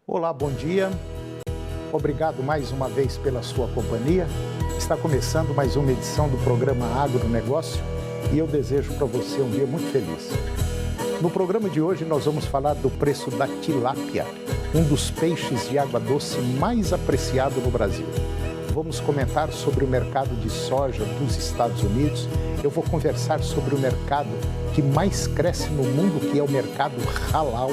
Olá, bom dia. Obrigado mais uma vez pela sua companhia. Está começando mais uma edição do programa Agronegócio e eu desejo para você um dia muito feliz. No programa de hoje nós vamos falar do preço da tilápia, um dos peixes de água doce mais apreciado no Brasil. Vamos comentar sobre o mercado de soja dos Estados Unidos. Eu vou conversar sobre o mercado que mais cresce no mundo, que é o mercado halal,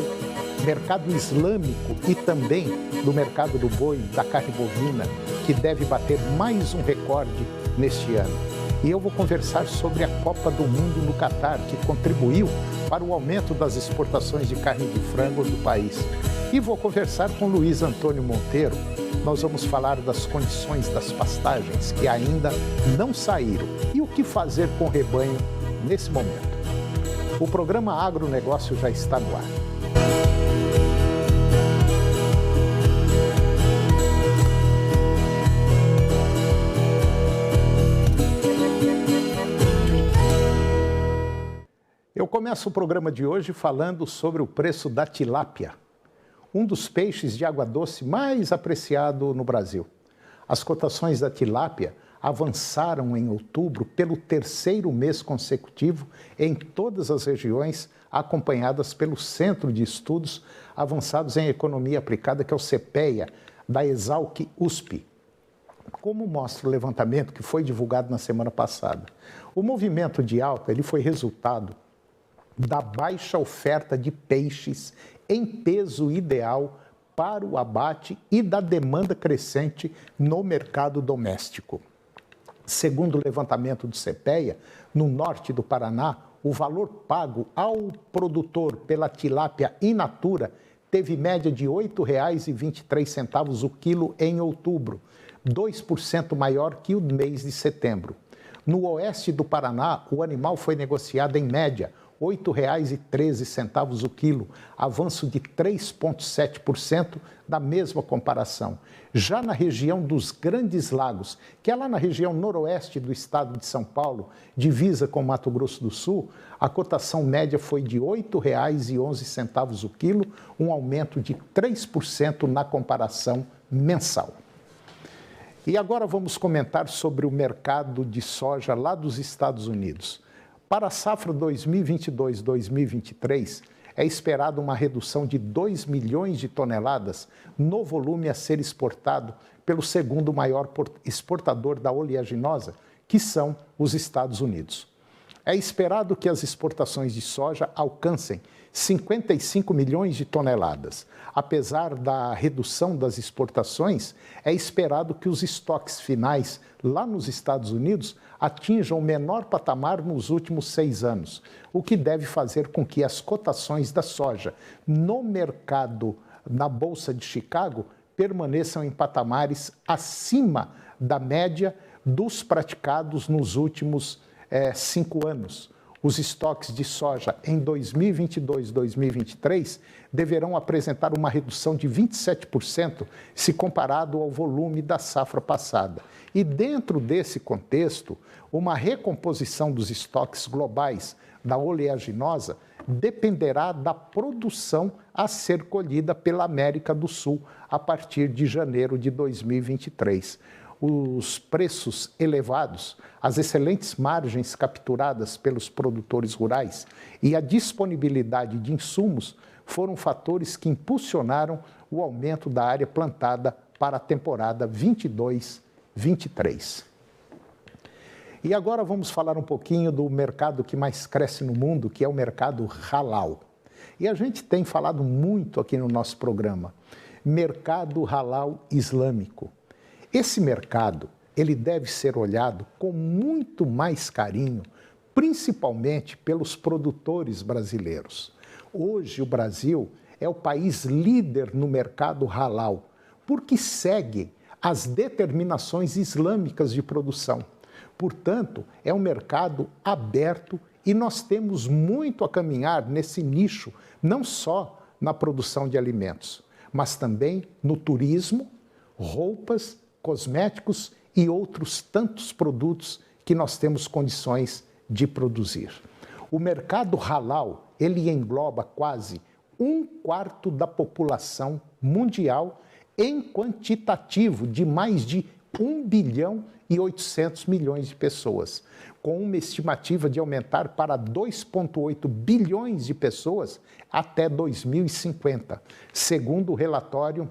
mercado islâmico e também do mercado do boi, da carne bovina, que deve bater mais um recorde neste ano. E eu vou conversar sobre a Copa do Mundo no Catar, que contribuiu para o aumento das exportações de carne de frango do país. E vou conversar com Luiz Antônio Monteiro. Nós vamos falar das condições das pastagens que ainda não saíram e o que fazer com o rebanho nesse momento. O programa Agronegócio já está no ar. Eu começo o programa de hoje falando sobre o preço da tilápia, um dos peixes de água doce mais apreciado no Brasil. As cotações da tilápia avançaram em outubro pelo terceiro mês consecutivo em todas as regiões, acompanhadas pelo Centro de Estudos Avançados em Economia Aplicada, que é o CEPEA, da Exalc USP. Como mostra o levantamento que foi divulgado na semana passada, o movimento de alta ele foi resultado da baixa oferta de peixes em peso ideal para o abate e da demanda crescente no mercado doméstico. Segundo o levantamento do CEPEA, no norte do Paraná, o valor pago ao produtor pela tilápia in natura teve média de R$ 8,23 o quilo em outubro, 2% maior que o mês de setembro. No oeste do Paraná, o animal foi negociado em média R$ 8,13 o quilo, avanço de 3,7% da mesma comparação. Já na região dos Grandes Lagos, que é lá na região noroeste do estado de São Paulo, divisa com Mato Grosso do Sul, a cotação média foi de R$ 8,11 o quilo, um aumento de 3% na comparação mensal. E agora vamos comentar sobre o mercado de soja lá dos Estados Unidos. Para a safra 2022-2023, é esperada uma redução de 2 milhões de toneladas no volume a ser exportado pelo segundo maior exportador da oleaginosa, que são os Estados Unidos. É esperado que as exportações de soja alcancem 55 milhões de toneladas. Apesar da redução das exportações, é esperado que os estoques finais lá nos Estados Unidos atinjam o menor patamar nos últimos 6 anos, o que deve fazer com que as cotações da soja no mercado, na Bolsa de Chicago, permaneçam em patamares acima da média dos praticados nos últimos 5 anos. Os estoques de soja em 2022-2023 deverão apresentar uma redução de 27% se comparado ao volume da safra passada. E dentro desse contexto, uma recomposição dos estoques globais da oleaginosa dependerá da produção a ser colhida pela América do Sul a partir de janeiro de 2023. Os preços elevados, as excelentes margens capturadas pelos produtores rurais e a disponibilidade de insumos foram fatores que impulsionaram o aumento da área plantada para a temporada 22-23. E agora vamos falar um pouquinho do mercado que mais cresce no mundo, que é o mercado halal. E a gente tem falado muito aqui no nosso programa, mercado halal islâmico. Esse mercado, ele deve ser olhado com muito mais carinho, principalmente pelos produtores brasileiros. Hoje, o Brasil é o país líder no mercado halal, porque segue as determinações islâmicas de produção. Portanto, é um mercado aberto e nós temos muito a caminhar nesse nicho, não só na produção de alimentos, mas também no turismo, roupas, cosméticos e outros tantos produtos que nós temos condições de produzir. O mercado halal, ele engloba quase 1/4 da população mundial em quantitativo de mais de 1 bilhão e 800 milhões de pessoas, com uma estimativa de aumentar para 2,8 bilhões de pessoas até 2050, segundo o relatório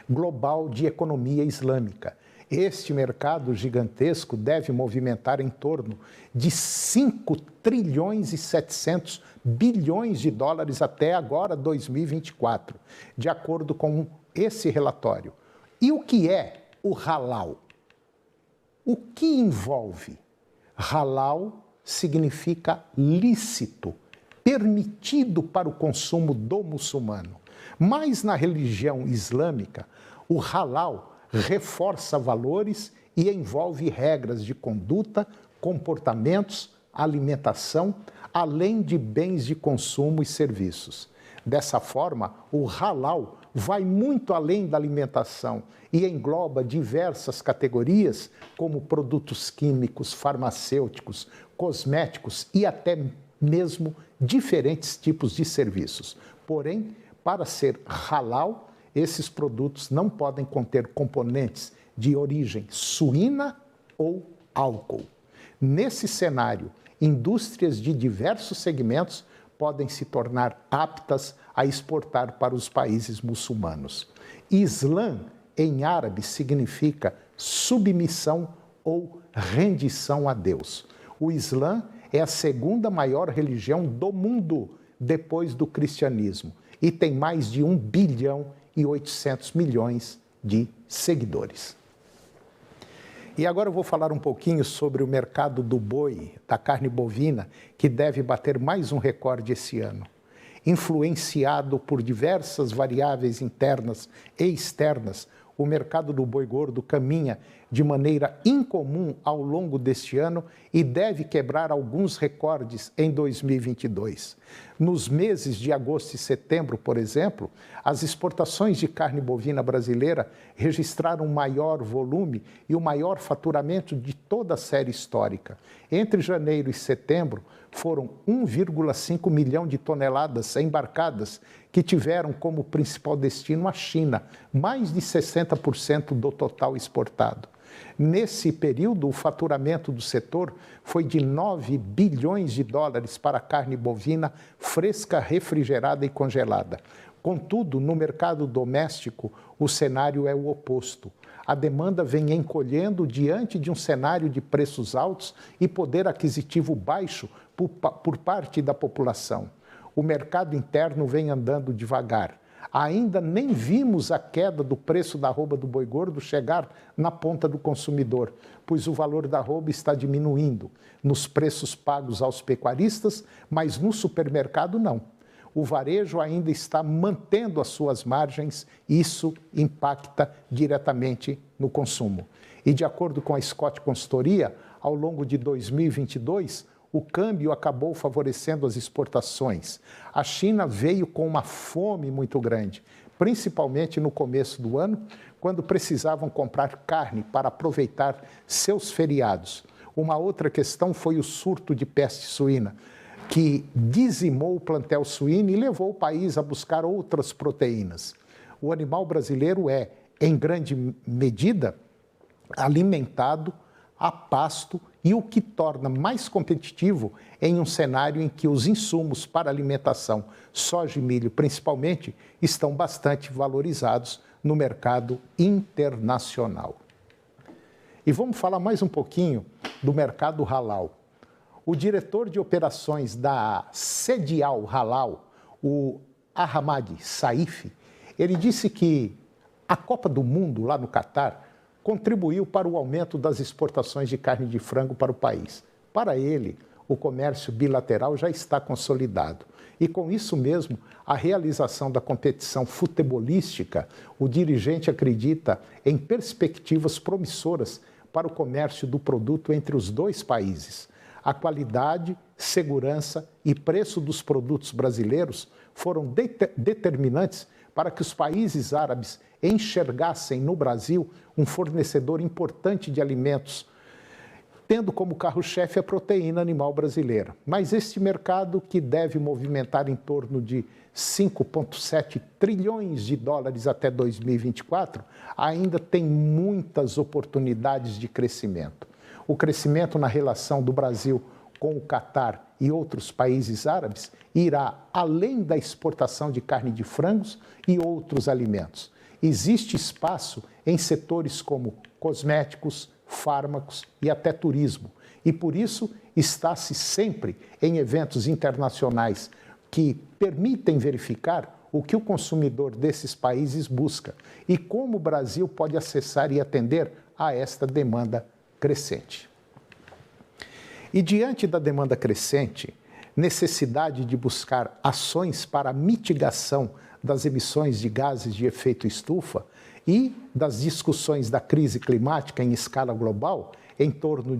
global de economia islâmica. Este mercado gigantesco deve movimentar em torno de 5 trilhões e 700 bilhões de dólares até agora, 2024, de acordo com esse relatório. E o que é o halal? O que envolve? Halal significa lícito, permitido para o consumo do muçulmano. Mas na religião islâmica, o halal reforça valores e envolve regras de conduta, comportamentos, alimentação, além de bens de consumo e serviços. Dessa forma, o halal vai muito além da alimentação e engloba diversas categorias, como produtos químicos, farmacêuticos, cosméticos e até mesmo diferentes tipos de serviços. Porém, para ser halal, esses produtos não podem conter componentes de origem suína ou álcool. Nesse cenário, indústrias de diversos segmentos podem se tornar aptas a exportar para os países muçulmanos. Islã, em árabe, significa submissão ou rendição a Deus. O Islã é a segunda maior religião do mundo, depois do cristianismo, e tem mais de 1 bilhão e 800 milhões de seguidores. E agora eu vou falar um pouquinho sobre o mercado do boi, da carne bovina, que deve bater mais um recorde esse ano. Influenciado por diversas variáveis internas e externas, o mercado do boi gordo caminha de maneira incomum ao longo deste ano e deve quebrar alguns recordes em 2022. Nos meses de agosto e setembro, por exemplo, as exportações de carne bovina brasileira registraram o maior volume e o maior faturamento de toda a série histórica. Entre janeiro e setembro, foram 1,5 milhão de toneladas embarcadas, que tiveram como principal destino a China, mais de 60% do total exportado. Nesse período, o faturamento do setor foi de 9 bilhões de dólares para a carne bovina fresca, refrigerada e congelada. Contudo, no mercado doméstico, o cenário é o oposto. A demanda vem encolhendo diante de um cenário de preços altos e poder aquisitivo baixo por parte da população. O mercado interno vem andando devagar. Ainda nem vimos a queda do preço da arroba do boi gordo chegar na ponta do consumidor, pois o valor da arroba está diminuindo nos preços pagos aos pecuaristas, mas no supermercado não. O varejo ainda está mantendo as suas margens e isso impacta diretamente no consumo. E de acordo com a Scott Consultoria, ao longo de 2022, o câmbio acabou favorecendo as exportações. A China veio com uma fome muito grande, principalmente no começo do ano, quando precisavam comprar carne para aproveitar seus feriados. Uma outra questão foi o surto de peste suína, que dizimou o plantel suíno e levou o país a buscar outras proteínas. O animal brasileiro é, em grande medida, alimentado a pasto e o que torna mais competitivo em um cenário em que os insumos para alimentação, soja e milho principalmente, estão bastante valorizados no mercado internacional. E vamos falar mais um pouquinho do mercado halal. O diretor de operações da Sedial Halal, o Ahmad Saif, ele disse que a Copa do Mundo lá no Catar contribuiu para o aumento das exportações de carne de frango para o país. Para ele, o comércio bilateral já está consolidado. E com isso mesmo, a realização da competição futebolística, o dirigente acredita em perspectivas promissoras para o comércio do produto entre os dois países. A qualidade, segurança e preço dos produtos brasileiros foram determinantes para que os países árabes enxergassem no Brasil um fornecedor importante de alimentos tendo como carro-chefe a proteína animal brasileira. Mas este mercado, que deve movimentar em torno de 5,7 trilhões de dólares até 2024, ainda tem muitas oportunidades de crescimento. O crescimento na relação do Brasil com o Catar e outros países árabes irá além da exportação de carne de frangos e outros alimentos. Existe espaço em setores como cosméticos, fármacos e até turismo. E por isso está-se sempre em eventos internacionais que permitem verificar o que o consumidor desses países busca e como o Brasil pode acessar e atender a esta demanda crescente. E diante da demanda crescente, necessidade de buscar ações para a mitigação das emissões de gases de efeito estufa e das discussões da crise climática em escala global, em torno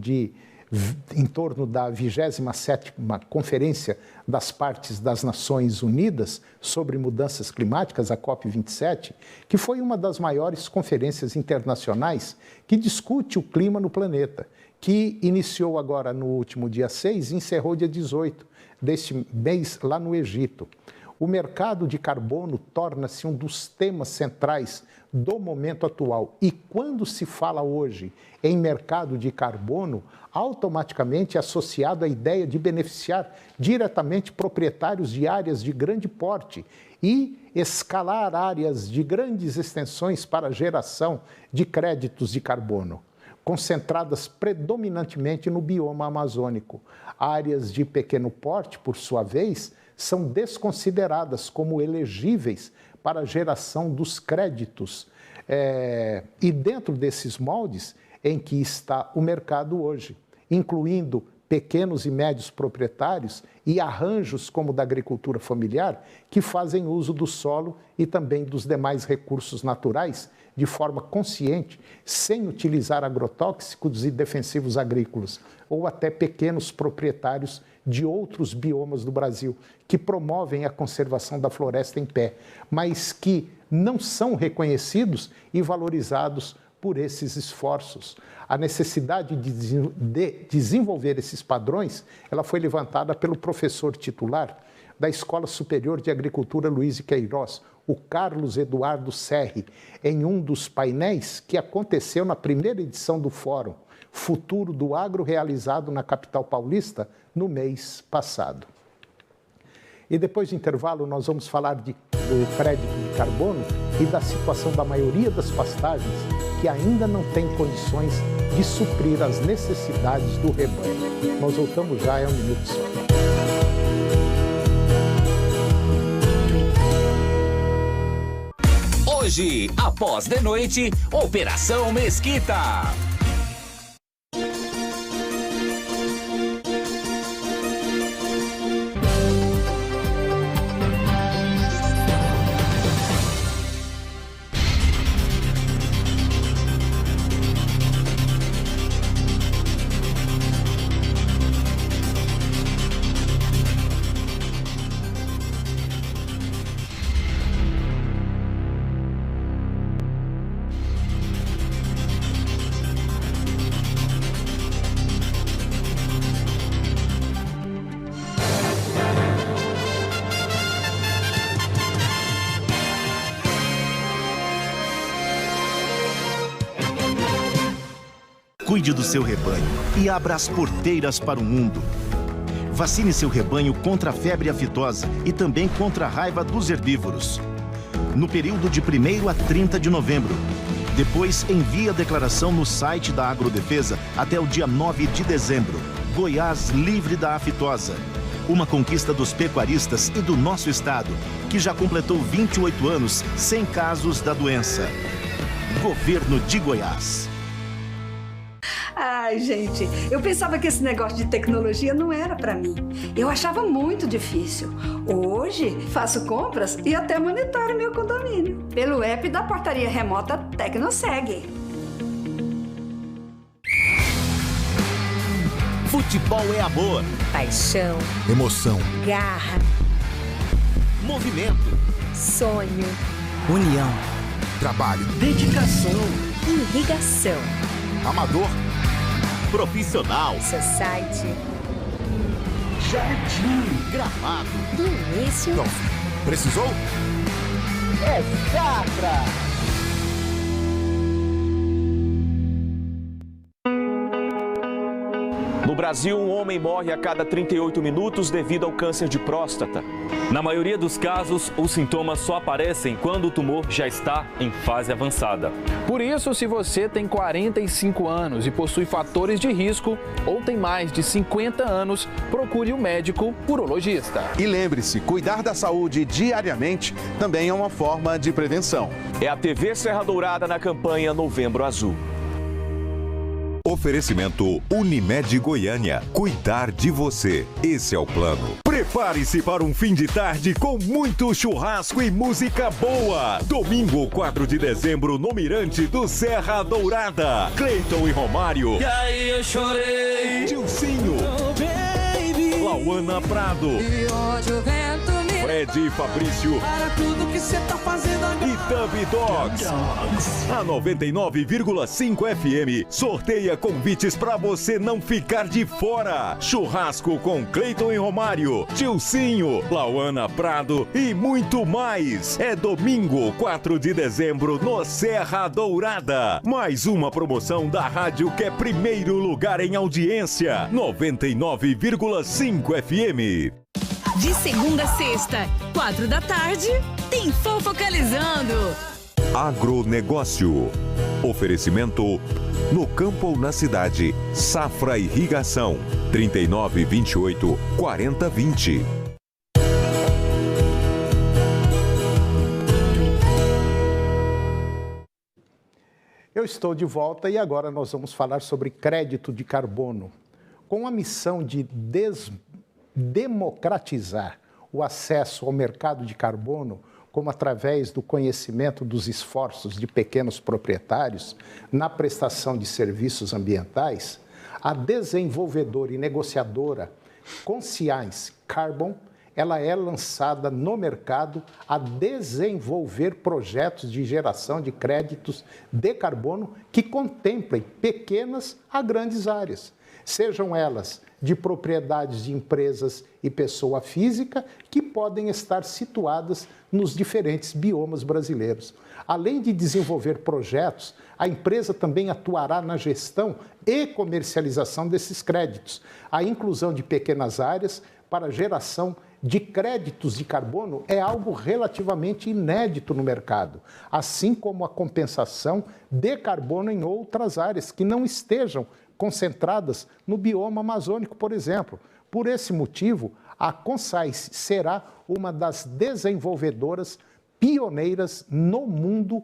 da 27ª Conferência das Partes das Nações Unidas sobre Mudanças Climáticas, a COP27, que foi uma das maiores conferências internacionais que discute o clima no planeta, que iniciou agora no último dia 6 e encerrou dia 18 deste mês lá no Egito. O mercado de carbono torna-se um dos temas centrais do momento atual. E quando se fala hoje em mercado de carbono, automaticamente é associado à ideia de beneficiar diretamente proprietários de áreas de grande porte e escalar áreas de grandes extensões para geração de créditos de carbono, concentradas predominantemente no bioma amazônico. Áreas de pequeno porte, por sua vez, são desconsideradas como elegíveis para a geração dos créditos. E dentro desses moldes em que está o mercado hoje, incluindo pequenos e médios proprietários e arranjos como o da agricultura familiar, que fazem uso do solo e também dos demais recursos naturais de forma consciente, sem utilizar agrotóxicos e defensivos agrícolas, ou até pequenos proprietários de outros biomas do Brasil, que promovem a conservação da floresta em pé, mas que não são reconhecidos e valorizados por esses esforços. A necessidade de desenvolver esses padrões, ela foi levantada pelo professor titular da Escola Superior de Agricultura Luiz de Queiroz, o Carlos Eduardo Serri, em um dos painéis que aconteceu na primeira edição do Fórum Futuro do Agro, realizado na capital paulista no mês passado. E depois do intervalo nós vamos falar do crédito de carbono e da situação da maioria das pastagens que ainda não tem condições de suprir as necessidades do rebanho. Nós voltamos já, é um minuto só. Hoje, após de noite, Operação Mesquita. Cuide do seu rebanho e abra as porteiras para o mundo. Vacine seu rebanho contra a febre aftosa e também contra a raiva dos herbívoros. No período de 1º a 30 de novembro. Depois, envie a declaração no site da Agrodefesa até o dia 9 de dezembro. Goiás livre da aftosa. Uma conquista dos pecuaristas e do nosso estado, que já completou 28 anos sem casos da doença. Governo de Goiás. Ai, gente, eu pensava que esse negócio de tecnologia não era pra mim. Eu achava muito difícil. Hoje, faço compras e até monitoro meu condomínio pelo app da portaria remota Tecnoseg. Futebol é amor, paixão, emoção, garra, movimento, sonho, união, trabalho, dedicação, irrigação, amador, profissional. Society. Jardim. Gramado. Do início. Não. Precisou? É Safra! No Brasil, um homem morre a cada 38 minutos devido ao câncer de próstata. Na maioria dos casos, os sintomas só aparecem quando o tumor já está em fase avançada. Por isso, se você tem 45 anos e possui fatores de risco ou tem mais de 50 anos, procure um médico urologista. E lembre-se, cuidar da saúde diariamente também é uma forma de prevenção. É a TV Serra Dourada na campanha Novembro Azul. Oferecimento Unimed Goiânia. Cuidar de você. Esse é o plano. Prepare-se para um fim de tarde com muito churrasco e música boa. Domingo, 4 de dezembro, no Mirante do Serra Dourada. Cleiton e Romário. E aí eu chorei. Dilcinho. Oh, baby. Lauana Prado. E hoje o vento me... Fred e Fabrício. Para tudo que você tá fazendo agora. E Tubby Dogs. A 99,5 FM sorteia convites para você não ficar de fora. Churrasco com Cleiton e Romário, Dilcinho, Lauana Prado e muito mais. É domingo, 4 de dezembro, no Serra Dourada. Mais uma promoção da rádio que é primeiro lugar em audiência. 99,5 FM. De segunda a sexta, 4 da tarde, tem Fofocalizando. Agronegócio. Oferecimento no campo ou na cidade. Safra Irrigação. 3928 4020. Eu estou de volta e agora nós vamos falar sobre crédito de carbono. Com a missão de democratizar o acesso ao mercado de carbono, como através do conhecimento dos esforços de pequenos proprietários na prestação de serviços ambientais, a desenvolvedora e negociadora Conscience Carbon, ela é lançada no mercado a desenvolver projetos de geração de créditos de carbono que contemplem pequenas a grandes áreas, sejam elas de propriedades de empresas e pessoa física que podem estar situadas nos diferentes biomas brasileiros. Além de desenvolver projetos, a empresa também atuará na gestão e comercialização desses créditos, a inclusão de pequenas áreas para geração de créditos de carbono é algo relativamente inédito no mercado, assim como a compensação de carbono em outras áreas que não estejam concentradas no bioma amazônico, por exemplo. Por esse motivo, a Conscience será uma das desenvolvedoras pioneiras no mundo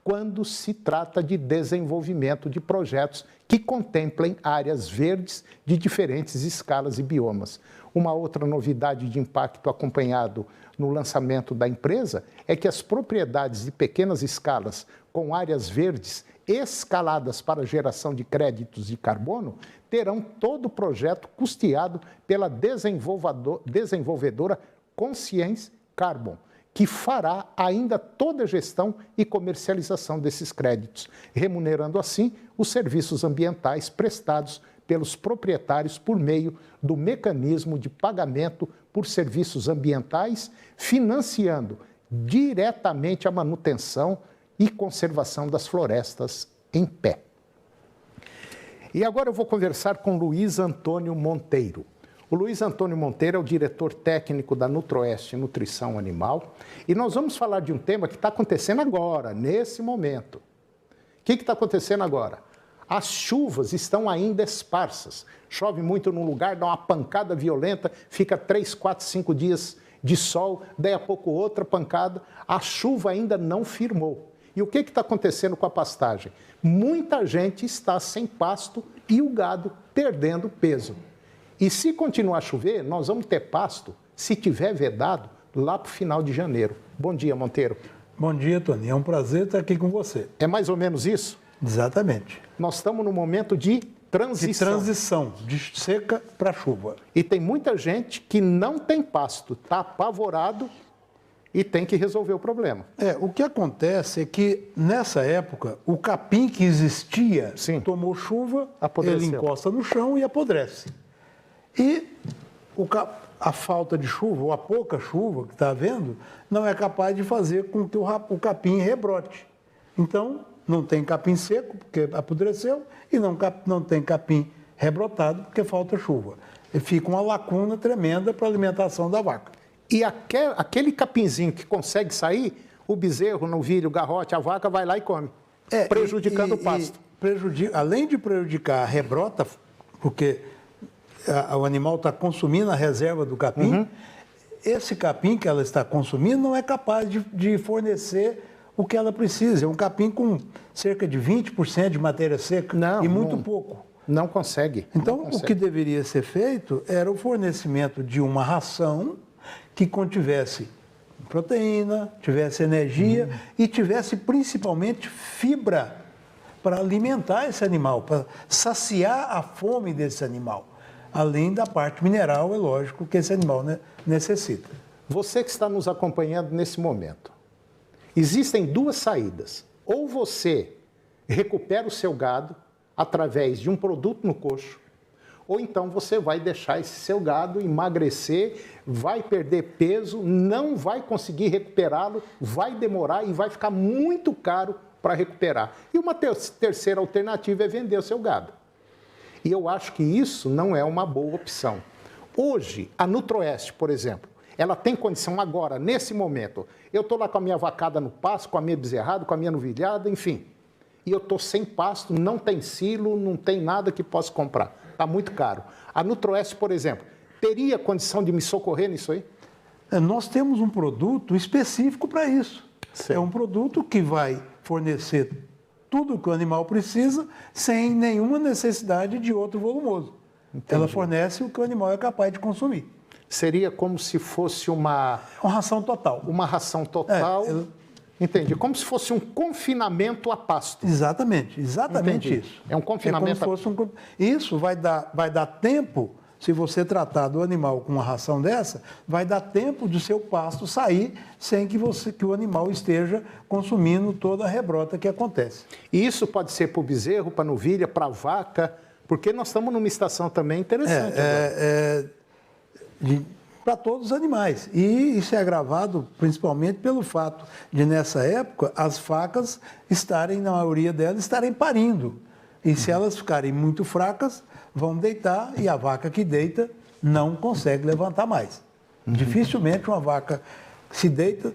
quando se trata de desenvolvimento de projetos que contemplem áreas verdes de diferentes escalas e biomas. Uma outra novidade de impacto acompanhado no lançamento da empresa é que as propriedades de pequenas escalas com áreas verdes escaladas para geração de créditos de carbono terão todo o projeto custeado pela desenvolvedora Conscience Carbon, que fará ainda toda a gestão e comercialização desses créditos, remunerando assim os serviços ambientais prestados pelos proprietários por meio do mecanismo de pagamento por serviços ambientais, financiando diretamente a manutenção e conservação das florestas em pé. E agora eu vou conversar com Luiz Antônio Monteiro. O Luiz Antônio Monteiro é o diretor técnico da Nutroeste Nutrição Animal e nós vamos falar de um tema que está acontecendo agora, nesse momento. O que está acontecendo agora? As chuvas estão ainda esparsas. Chove muito num lugar, dá uma pancada violenta, fica 3, 4, 5 dias de sol, daí a pouco outra pancada. A chuva ainda não firmou. E o que está acontecendo com a pastagem? Muita gente está sem pasto e o gado perdendo peso. E se continuar a chover, nós vamos ter pasto, se tiver vedado, lá para o final de janeiro. Bom dia, Monteiro. Bom dia, Tony. É um prazer estar aqui com você. É mais ou menos isso? Exatamente. Nós estamos no momento de transição. De seca para chuva. E tem muita gente que não tem pasto, está apavorado e tem que resolver o problema. O que acontece é que, nessa época, o capim que existia tomou chuva, apodreceu. Ele encosta no chão e apodrece. E a falta de chuva, ou a pouca chuva que está havendo, não é capaz de fazer com que o capim rebrote. Então, não tem capim seco, porque apodreceu, e não tem capim rebrotado, porque falta chuva. E fica uma lacuna tremenda para a alimentação da vaca. E aquele capinzinho que consegue sair, o bezerro, o novilho, o garrote, a vaca vai lá e come, prejudicando o pasto. Além de prejudicar a rebrota, porque o animal está consumindo a reserva do capim, esse capim que ela está consumindo não é capaz de fornecer o que ela precisa. É um capim com cerca de 20% de matéria seca e muito pouco. Não consegue. Então, o que deveria ser feito era o fornecimento de uma ração que contivesse proteína, tivesse energia e tivesse principalmente fibra para alimentar esse animal, para saciar a fome desse animal, além da parte mineral, é lógico, que esse animal necessita. Você que está nos acompanhando nesse momento, existem duas saídas. Ou você recupera o seu gado através de um produto no coxo, ou então você vai deixar esse seu gado emagrecer, vai perder peso, não vai conseguir recuperá-lo, vai demorar e vai ficar muito caro para recuperar. E uma terceira alternativa é vender o seu gado. E eu acho que isso não é uma boa opção. Hoje, a Nutroeste, por exemplo, ela tem condição agora, nesse momento. Eu estou lá com a minha vacada no pasto, com a minha bezerrada, com a minha novilhada, enfim. E eu estou sem pasto, não tem silo, não tem nada que possa comprar. Está muito caro. A Nutroeste, por exemplo, teria condição de me socorrer nisso aí? Nós temos um produto específico para isso. É um produto que vai fornecer tudo o que o animal precisa sem nenhuma necessidade de outro volumoso. Entendi. Ela fornece o que o animal é capaz de consumir. Seria como se fosse uma ração total. Uma ração total. Entendi. Como se fosse um confinamento a pasto. Exatamente Entendi. Isso. É um confinamento a pasto. Isso vai dar tempo, se você tratar do animal com uma ração dessa, vai dar tempo do seu pasto sair sem que o animal esteja consumindo toda a rebrota que acontece. E isso pode ser para o bezerro, para a novilha, para a vaca, porque nós estamos numa estação também interessante. Para todos os animais. E isso é agravado principalmente pelo fato de, nessa época, as facas na maioria delas, estarem parindo. E se elas ficarem muito fracas, vão deitar e a vaca que deita não consegue levantar mais. Dificilmente uma vaca que se deita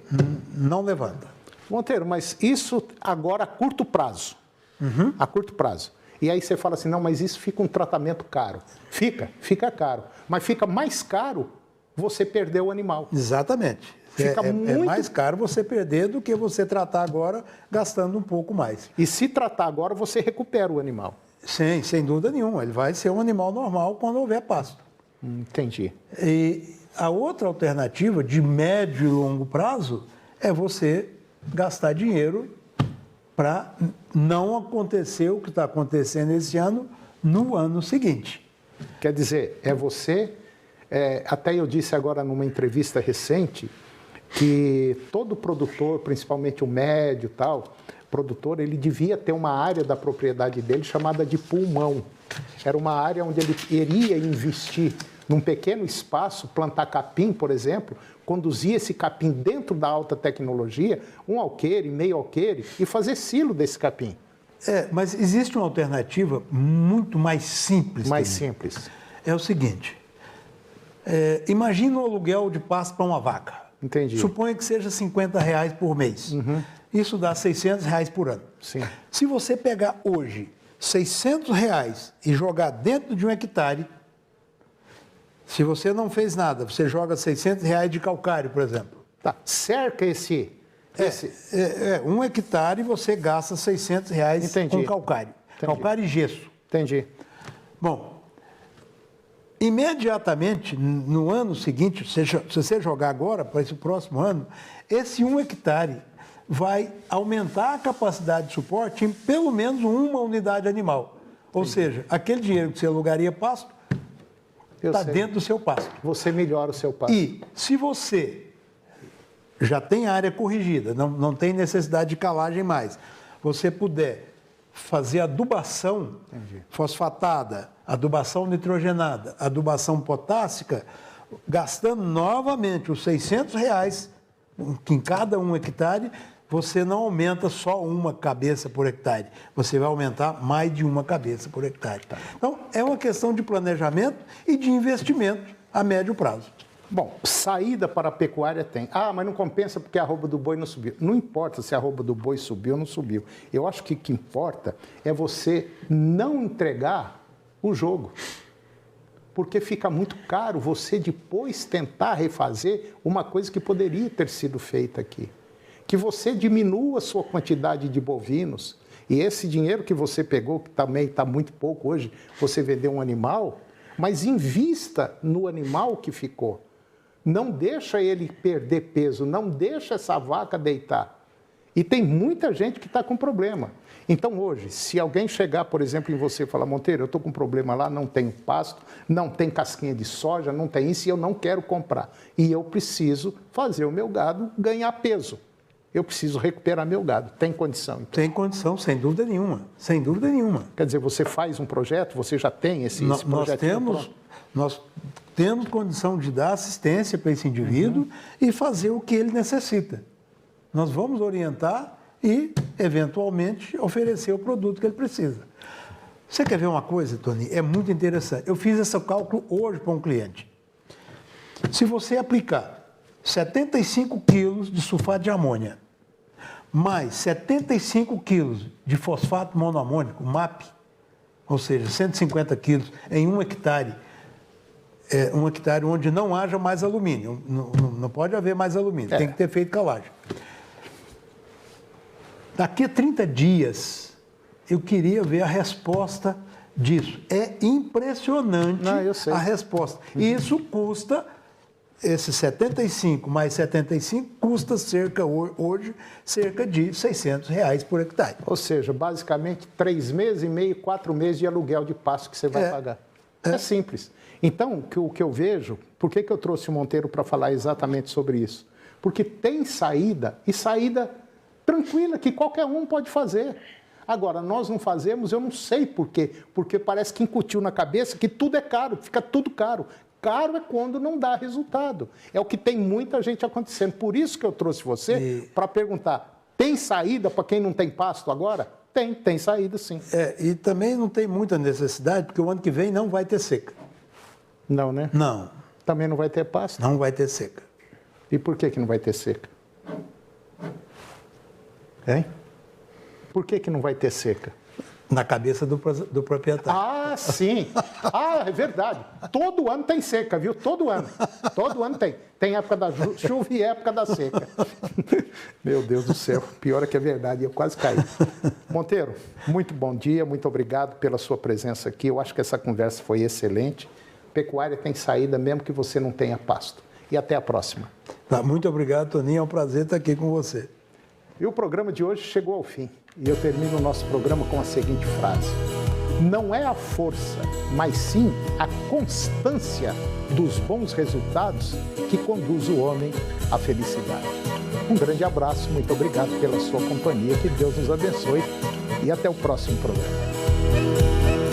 não levanta. Monteiro, mas isso agora a curto prazo. A curto prazo. E aí você fala assim, não, mas isso fica um tratamento caro. Fica caro. Mas fica mais caro você perder o animal. Exatamente. É mais caro você perder do que você tratar agora gastando um pouco mais. E se tratar agora, você recupera o animal. Sim, sem dúvida nenhuma. Ele vai ser um animal normal quando houver pasto. Entendi. E a outra alternativa de médio e longo prazo é você gastar dinheiro para não acontecer o que está acontecendo esse ano no ano seguinte. Quer dizer, até eu disse agora numa entrevista recente que todo produtor, principalmente o médio e tal, produtor, ele devia ter uma área da propriedade dele chamada de pulmão. Era uma área onde ele iria investir num pequeno espaço, plantar capim, por exemplo, conduzir esse capim dentro da alta tecnologia, um alqueire, meio alqueire, e fazer silo desse capim. Mas existe uma alternativa muito mais simples. Simples. É o seguinte, imagina o aluguel de pasto para uma vaca. Entendi. Suponha que seja R$50 por mês. Isso dá R$600 por ano. Sim. Se você pegar hoje R$600 e jogar dentro de um hectare, se você não fez nada, você joga R$600 de calcário, por exemplo. Tá. Cerca esse... 1 hectare você gasta R$600 com calcário. Entendi. Calcário e gesso. Entendi. Bom, imediatamente, no ano seguinte, se você jogar agora, para esse próximo ano, esse 1 hectare vai aumentar a capacidade de suporte em pelo menos uma unidade animal. Ou seja, aquele dinheiro que você alugaria pasto, está dentro do seu pasto. Você melhora o seu pasto. E se você já tem área corrigida, não tem necessidade de calagem mais. Você puder fazer adubação fosfatada, adubação nitrogenada, adubação potássica, gastando novamente os R$600 em cada 1 hectare, você não aumenta só uma cabeça por hectare, você vai aumentar mais de uma cabeça por hectare. Então, é uma questão de planejamento e de investimento a médio prazo. Bom, saída para a pecuária tem. Ah, mas não compensa porque a arroba do boi não subiu. Não importa se a arroba do boi subiu ou não subiu. Eu acho que o que importa é você não entregar o jogo. Porque fica muito caro você depois tentar refazer uma coisa que poderia ter sido feita aqui. Que você diminua a sua quantidade de bovinos e esse dinheiro que você pegou, que também está muito pouco hoje, você vendeu um animal, mas invista no animal que ficou. Não deixa ele perder peso, não deixa essa vaca deitar. E tem muita gente que está com problema. Então hoje, se alguém chegar, por exemplo, em você e falar, Monteiro, eu estou com um problema lá, não tenho pasto, não tem casquinha de soja, não tem isso e eu não quero comprar. E eu preciso fazer o meu gado ganhar peso. Eu preciso recuperar meu gado. Tem condição? Então? Tem condição, sem dúvida nenhuma. Sem dúvida nenhuma. Quer dizer, você faz um projeto, você já tem esse projeto? Nós temos condição de dar assistência para esse indivíduo e fazer o que ele necessita. Nós vamos orientar e, eventualmente, oferecer o produto que ele precisa. Você quer ver uma coisa, Tony? É muito interessante. Eu fiz esse cálculo hoje para um cliente. Se você aplicar 75 quilos de sulfato de amônia, mais 75 quilos de fosfato monoamônico, MAP, ou seja, 150 quilos em 1 hectare, um hectare onde não haja mais alumínio, não pode haver mais alumínio, tem que ter feito calagem. Daqui a 30 dias, eu queria ver a resposta disso. É impressionante a resposta. E isso custa... Esse 75 mais 75 custa hoje cerca de R$600 por hectare. Ou seja, basicamente 3 meses e meio, 4 meses de aluguel de pasto que você vai pagar. É simples. Então, o que eu vejo, por que eu trouxe o Monteiro para falar exatamente sobre isso? Porque tem saída, e saída tranquila, que qualquer um pode fazer. Agora, nós não fazemos, eu não sei por quê. Porque parece que incutiu na cabeça que tudo é caro, fica tudo caro. Caro é quando não dá resultado. É o que tem muita gente acontecendo. Por isso que eu trouxe você para perguntar, tem saída para quem não tem pasto agora? Tem saída sim. E também não tem muita necessidade, porque o ano que vem não vai ter seca. Não, né? Não. Também não vai ter pasto? Não vai ter seca. E por que não vai ter seca? Hein? Por que não vai ter seca? Na cabeça do proprietário. Ah, sim. Ah, é verdade. Todo ano tem seca, viu? Todo ano. Todo ano tem. Tem época da chuva e época da seca. Meu Deus do céu. Pior é que é verdade. Eu quase caí. Monteiro, muito bom dia. Muito obrigado pela sua presença aqui. Eu acho que essa conversa foi excelente. Pecuária tem saída mesmo que você não tenha pasto. E até a próxima. Muito obrigado, Toninho. É um prazer estar aqui com você. E o programa de hoje chegou ao fim. E eu termino o nosso programa com a seguinte frase. Não é a força, mas sim a constância dos bons resultados que conduz o homem à felicidade. Um grande abraço, muito obrigado pela sua companhia, que Deus nos abençoe e até o próximo programa.